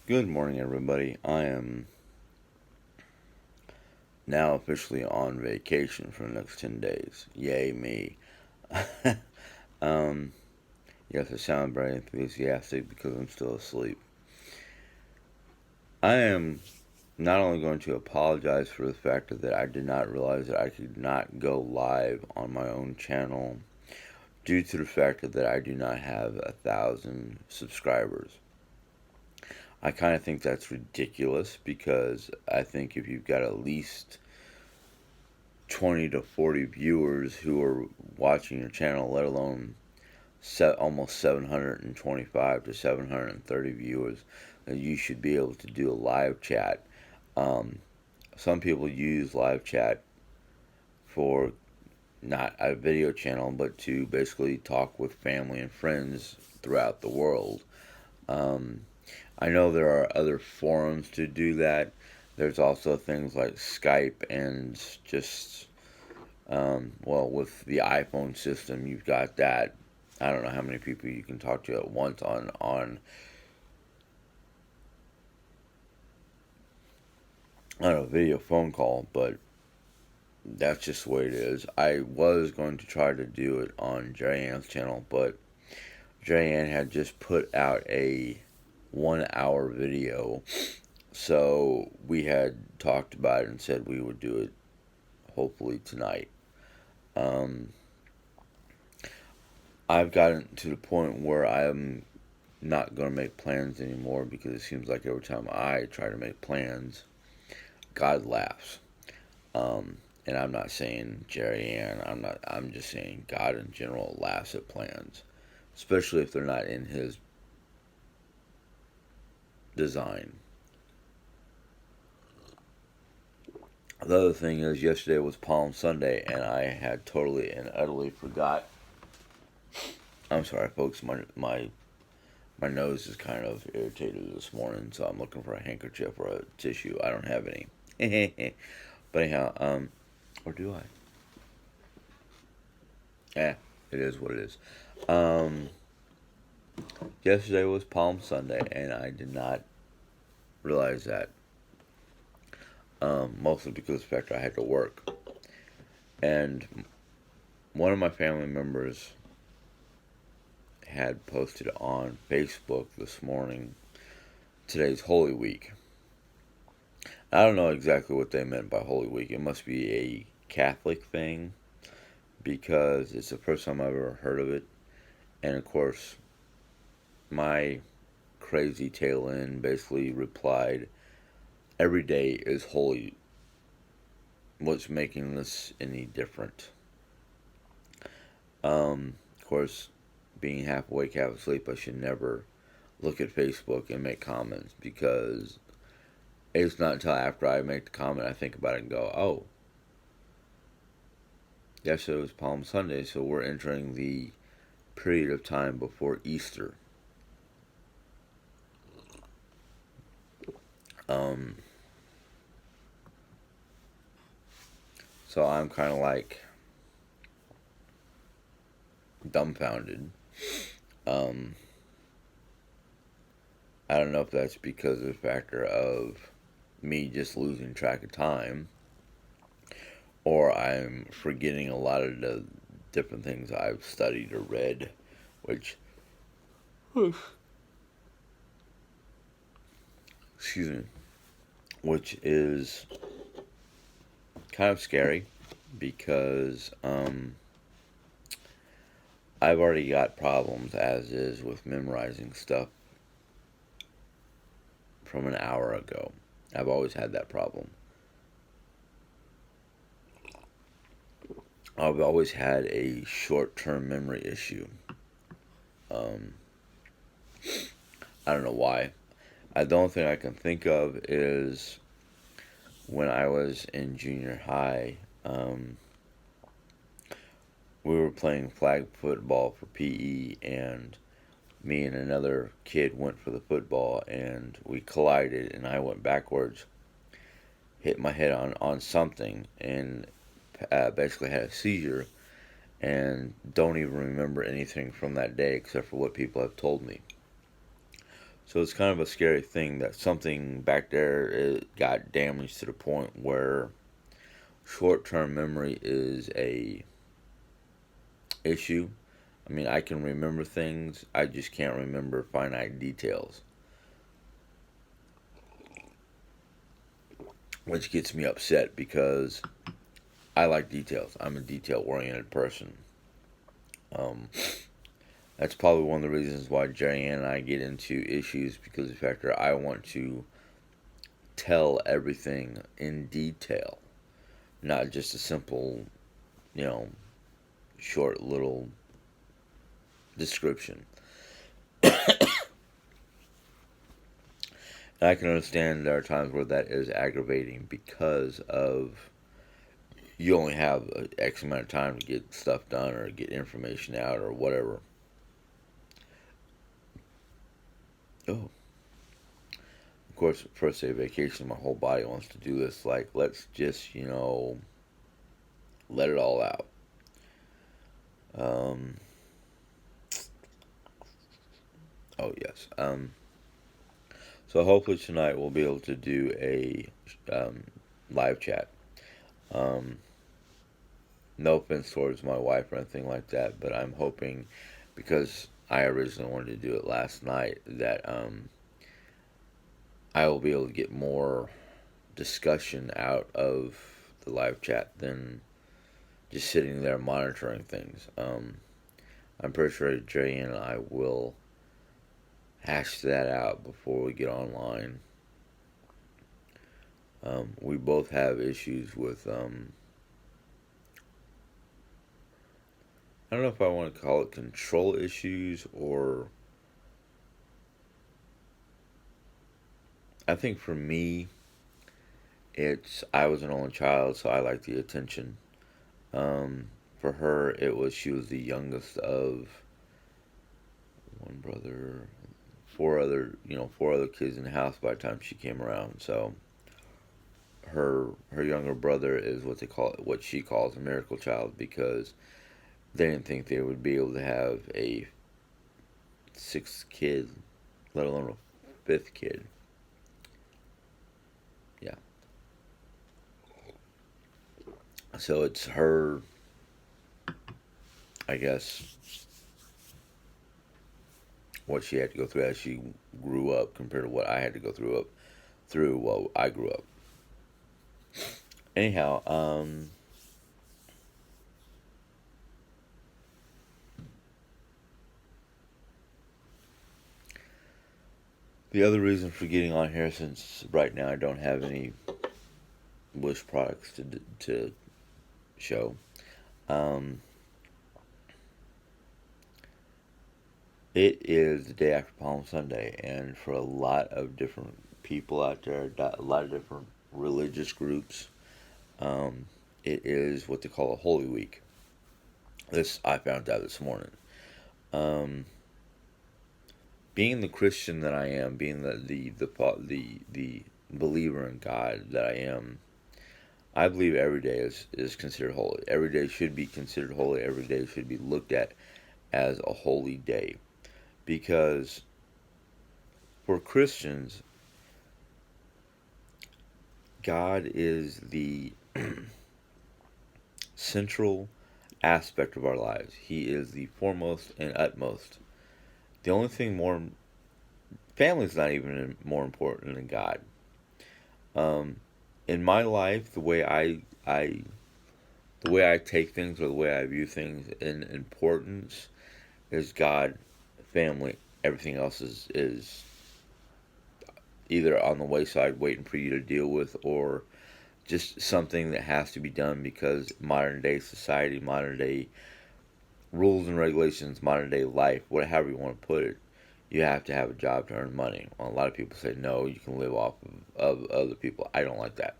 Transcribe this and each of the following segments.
Good morning, everybody. I am now officially on vacation for the next 10 days. Yay, me. um, yes, I sound very enthusiastic because I'm still asleep. I am not only going to apologize for the fact that I did not realize that I could not go live on my own channel due to the fact that I do not have 1,000 subscribers. I kind of think that's ridiculous because I think if you've got at least 20 to 40 viewers who are watching your channel, let alone almost 725 to 730 viewers, that you should be able to do a live chat. Um, some people use live chat for not a video channel, but to basically talk with family and friends throughout the world. Um, I know there are other forums to do that. There's also things like Skype and just well, with the iPhone system, you've got that. I don't know how many people you can talk to at once on a video phone call, but that's just the way it is. I was going to try to do it on Jerry Ann's channel, but Jerry Ann had just put out a 1 hour video, so we had talked about it and said we would do it hopefully tonight. Um, I've gotten to the point where I'm not going to make plans anymore because it seems like every time I try to make plans, God laughs. Um, and I'm not saying Jerry Ann. I'm just saying God in general laughs at plans, especially if they're not in His design. The other thing is, yesterday was Palm Sunday, and I had totally and utterly forgot. I'm sorry, folks. My nose is kind of irritated this morning, so I'm looking for a handkerchief or a tissue. I don't have any. But anyhow, or do I? Yeah, it is what it is. Um, Yesterday was Palm Sunday, and I did not realize that. Mostly because of the fact I had to work. And one of my family members had posted on Facebook this morning, today's Holy Week. I don't know exactly what they meant by Holy Week. It must be a Catholic thing because it's the first time I've ever heard of it. And of course, my crazy tail end basically replied, "Every day is holy. What's making this any different?" Of course, being half awake, half asleep, I should never look at Facebook and make comments because it's not until after I make the comment I think about it and go, "Oh, yesterday was Palm Sunday, so we're entering the period of time before Easter." Um, so I'm kind of like dumbfounded. Um, I don't know if that's because of the factor of me just losing track of time, or I'm forgetting a lot of the different things I've studied or read, which, excuse me, which is kind of scary because I've already got problems as is with memorizing stuff from an hour ago. I've always had that problem. I've always had a short term memory issue. Um, I don't know why. The only thing I can think of is when I was in junior high, we were playing flag football for PE, and me and another kid went for the football, and we collided, and I went backwards, hit my head on something, and basically had a seizure, and don't even remember anything from that day except for what people have told me. So it's kind of a scary thing that something back there got damaged to the point where short-term memory is a issue. I mean, I can remember things, I just can't remember finite details, which gets me upset because I like details. I'm a detail-oriented person. Um, that's probably one of the reasons why Jerry and I get into issues because of the fact that I want to tell everything in detail, not just a simple, you know, short little description. And I can understand there are times where that is aggravating because of you only have X amount of time to get stuff done or get information out or whatever. Oh, of course, first day of vacation, my whole body wants to do this. Like, let's just, let it all out. Um, oh, yes. So hopefully tonight we'll be able to do a um, live chat. Um, no offense towards my wife or anything like that, but I'm hoping because I originally wanted to do it last night that I will be able to get more discussion out of the live chat than just sitting there monitoring things. I'm pretty sure Jay and I will hash that out before we get online. We both have issues with, I don't know if I want to call it control issues or, I think for me, I was an only child, so I like the attention. For her, it was she was the youngest of one brother, four other kids in the house by the time she came around. So her younger brother is what she calls a miracle child because they didn't think they would be able to have a sixth kid, let alone a fifth kid. Yeah. So it's her, I guess, what she had to go through as she grew up compared to what I had to go through while I grew up. Anyhow, the other reason for getting on here, since right now I don't have any Wish products to show, um, it is the day after Palm Sunday, and for a lot of different people out there, a lot of different religious groups, um, it is what they call a Holy Week. This I found out this morning. Um, being the Christian that I am, being the believer in God that I am, I believe every day is considered holy. Every day should be considered holy. Every day should be looked at as a holy day. Because for Christians, God is the central aspect of our lives. He is the foremost and utmost. The only thing more, family is not even more important than God. Um, in my life, the way I take things or the way I view things in importance is God, family. Everything else is either on the wayside waiting for you to deal with or just something that has to be done because modern day society, modern day rules and regulations, modern day life, whatever you want to put it, you have to have a job to earn money. Well, a lot of people say no, you can live off of other people. I don't like that.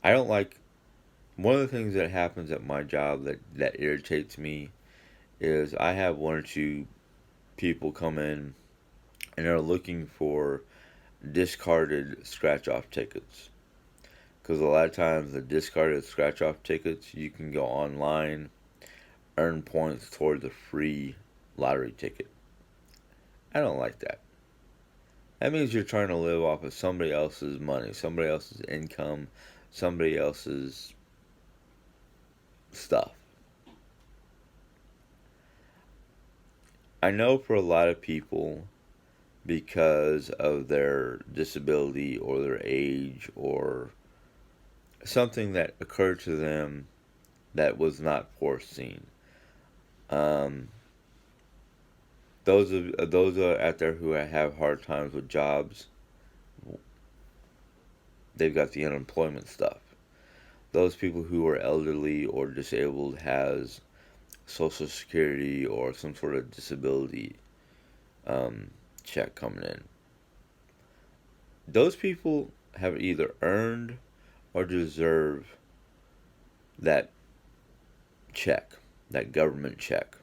I don't like one of the things that happens at my job that irritates me is I have one or two people come in and they're looking for discarded scratch off tickets. Because a lot of times the discarded scratch off tickets, you can go online, earn points towards a free lottery ticket. I don't like that. That means you're trying to live off of somebody else's money, somebody else's income, somebody else's stuff. I know for a lot of people, because of their disability or their age or something that occurred to them that was not foreseen. Um, those are out there who have hard times with jobs. They've got the unemployment stuff. Those people who are elderly or disabled has Social Security or some sort of disability um, check coming in. Those people have either earned or deserve that check, that government check.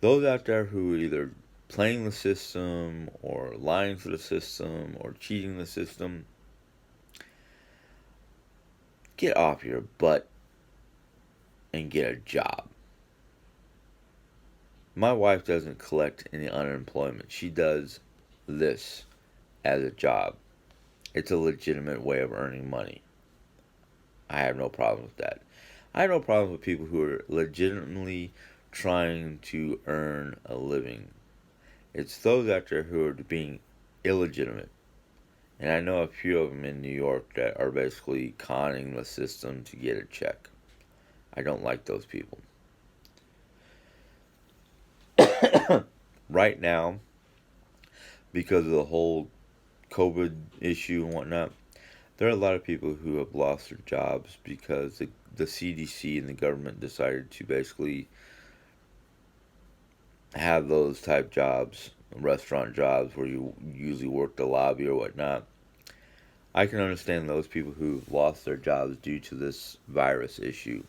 Those out there who are either playing the system or lying to the system or cheating the system, get off your butt and get a job. My wife doesn't collect any unemployment. She does this as a job. It's a legitimate way of earning money. I have no problem with that. I have no problem with people who are legitimately trying to earn a living. It's those out there who are being illegitimate. And I know a few of them in New York that are basically conning the system to get a check. I don't like those people. Right now, because of the whole COVID issue and whatnot, there are a lot of people who have lost their jobs because the CDC and the government decided to basically have those type jobs, restaurant jobs where you usually work the lobby or whatnot. I can understand those people who lost their jobs due to this virus issue,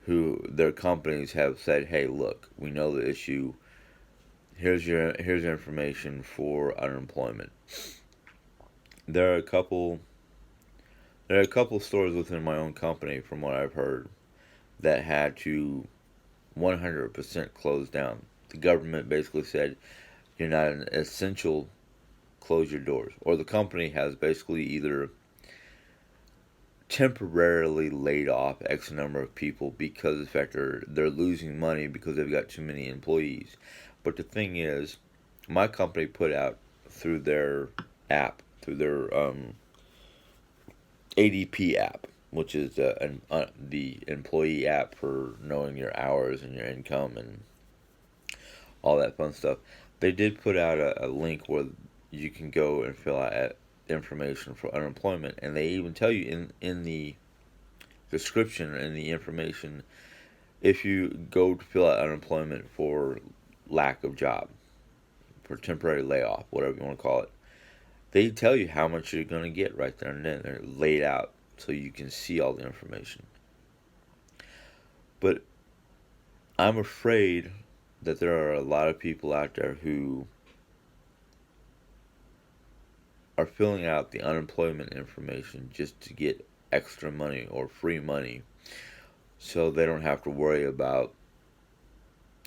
who their companies have said, "Hey, look, we know the issue. Here's your information for unemployment." There are a couple there are a couple stores within my own company, from what I've heard, that had to 100% close down. The government basically said, "You're not an essential, close your doors." Or the company has basically either temporarily laid off X number of people because of the fact they're losing money because they've got too many employees. But the thing is, my company put out through their app, through their ADP app, which is the employee app for knowing your hours and your income and all that fun stuff. They did put out a link where you can go and fill out information for unemployment, and they even tell you in the description and the information if you go to fill out unemployment for lack of job, for temporary layoff, whatever you want to call it. They tell you how much you're going to get right there and then. They're laid out so you can see all the information. But I'm afraid that there are a lot of people out there who are filling out the unemployment information just to get extra money or free money so they don't have to worry about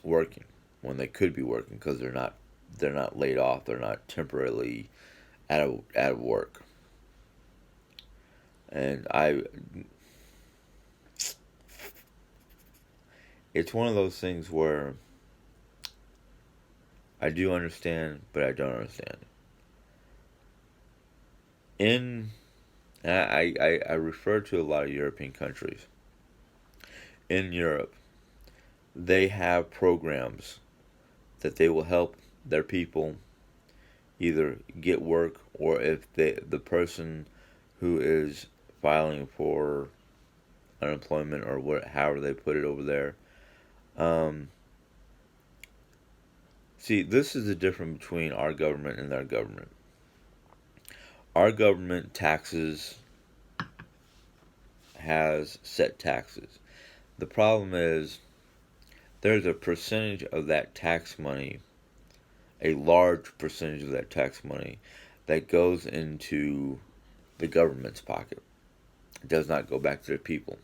working when they could be working because they're not laid off, they're not temporarily out of work. And it's one of those things where I do understand, but I don't understand. In I refer to a lot of European countries. In Europe, they have programs that they will help their people either get work, or if the person who is filing for unemployment or however they put it over there. Um, See, this is the difference between our government and their government. Our government taxes has set taxes. The problem is there's a percentage of that tax money, a large percentage of that tax money, that goes into the government's pocket. It does not go back to the people.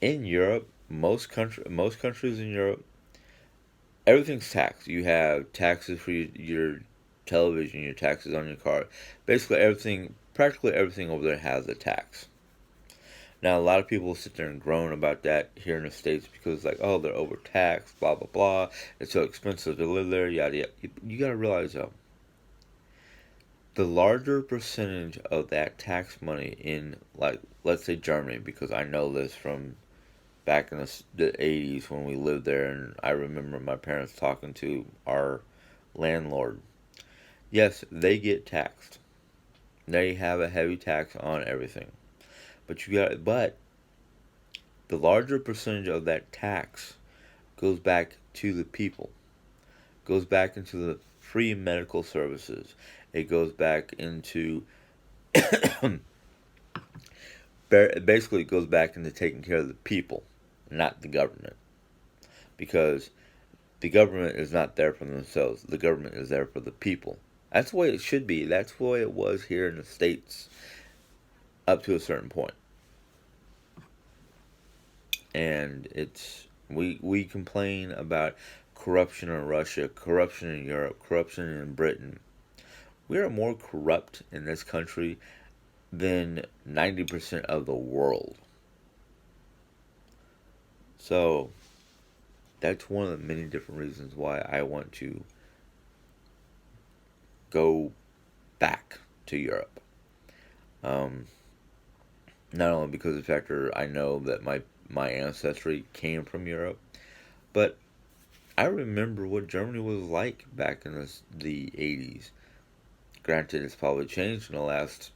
In Europe, most countries in Europe, everything's taxed. You have taxes for your television, your taxes on your car. Basically everything, practically everything over there has a tax. Now, a lot of people sit there and groan about that here in the States because it's like, oh, they're overtaxed, blah, blah, blah. It's so expensive to live there, yada, yada. You got to realize, though, the larger percentage of that tax money in, like, let's say Germany, because I know this from back in the 80s when we lived there, and I remember my parents talking to our landlord. Yes, they get taxed. They have a heavy tax on everything. But the larger percentage of that tax goes back to the people. Goes back into the free medical services. It goes back into basically it goes back into taking care of the people, not the government. Because the government is not there for themselves. The government is there for the people. That's the way it should be. That's the way it was here in the States up to a certain point. And we complain about corruption in Russia, corruption in Europe, corruption in Britain. We are more corrupt in this country than 90% of the world. So that's one of the many different reasons why I want to go back to Europe. Not only because of the fact that I know that my ancestry came from Europe, but I remember what Germany was like back in the 80s. Granted, it's probably changed in the last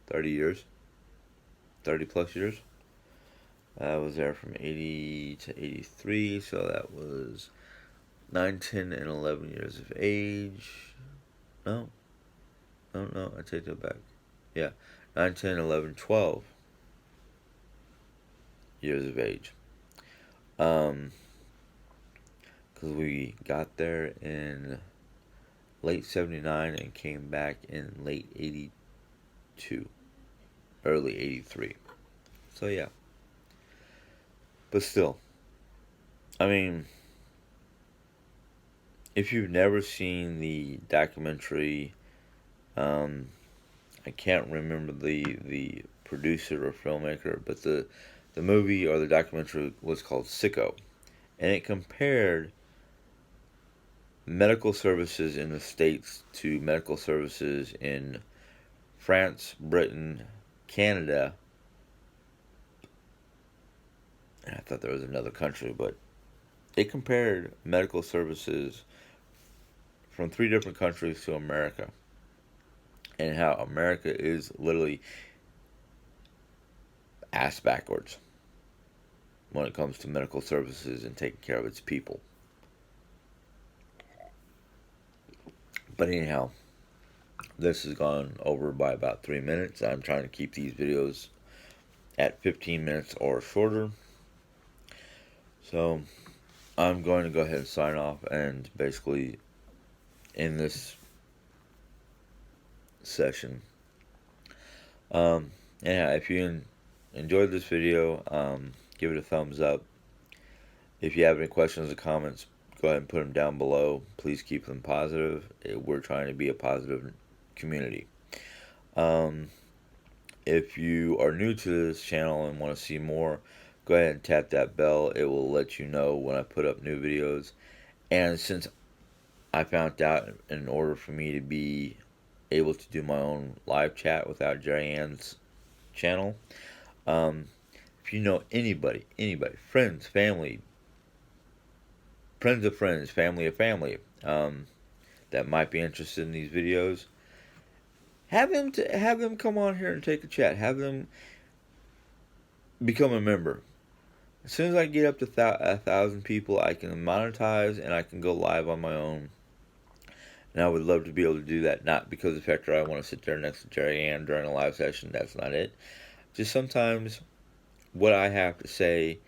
30 years, 30 plus years. I was there from 80 to 83, so that was 9, 10, and 11 years of age. No, no, I take that back. Yeah, 9, 10, 11, 12 years of age. Because we got there in late 79 and came back in late 82, early 83. So yeah. But still, I mean, if you've never seen the documentary, I can't remember the producer or filmmaker, but the movie or the documentary was called Sicko, and it compared medical services in the States to medical services in France, Britain, Canada, and I thought there was another country, but it compared medical services from 3 different countries to America, and how America is literally ass backwards when it comes to medical services and taking care of its people. But anyhow, this has gone over by about 3 minutes. I'm trying to keep these videos at 15 minutes or shorter. So I'm going to go ahead and sign off and basically end this session. Yeah, if you enjoyed this video, give it a thumbs up. If you have any questions or comments, go ahead and put them down below. Please keep them positive. We're trying to be a positive community. If you are new to this channel and want to see more, go ahead and tap that bell. It will let you know when I put up new videos. And since I found out in order for me to be able to do my own live chat without Jerry Ann's channel, if you know anybody, friends, family, friends of friends, family of family, that might be interested in these videos, have them come on here and take a chat. Have them become a member. As soon as I get up to 1,000 people, I can monetize and I can go live on my own. And I would love to be able to do that, not because of the fact that I want to sit there next to Jerry Ann during a live session. That's not it. Just sometimes what I have to say,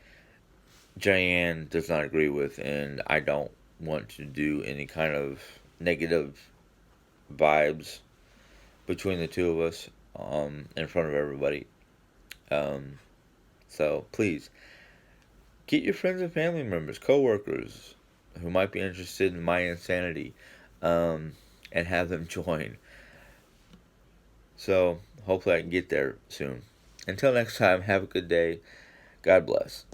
Jerry Ann does not agree with, and I don't want to do any kind of negative vibes between the two of us in front of everybody. So please, get your friends and family members, co-workers, who might be interested in my insanity, um, and have them join. So hopefully I can get there soon. Until next time, have a good day. God bless.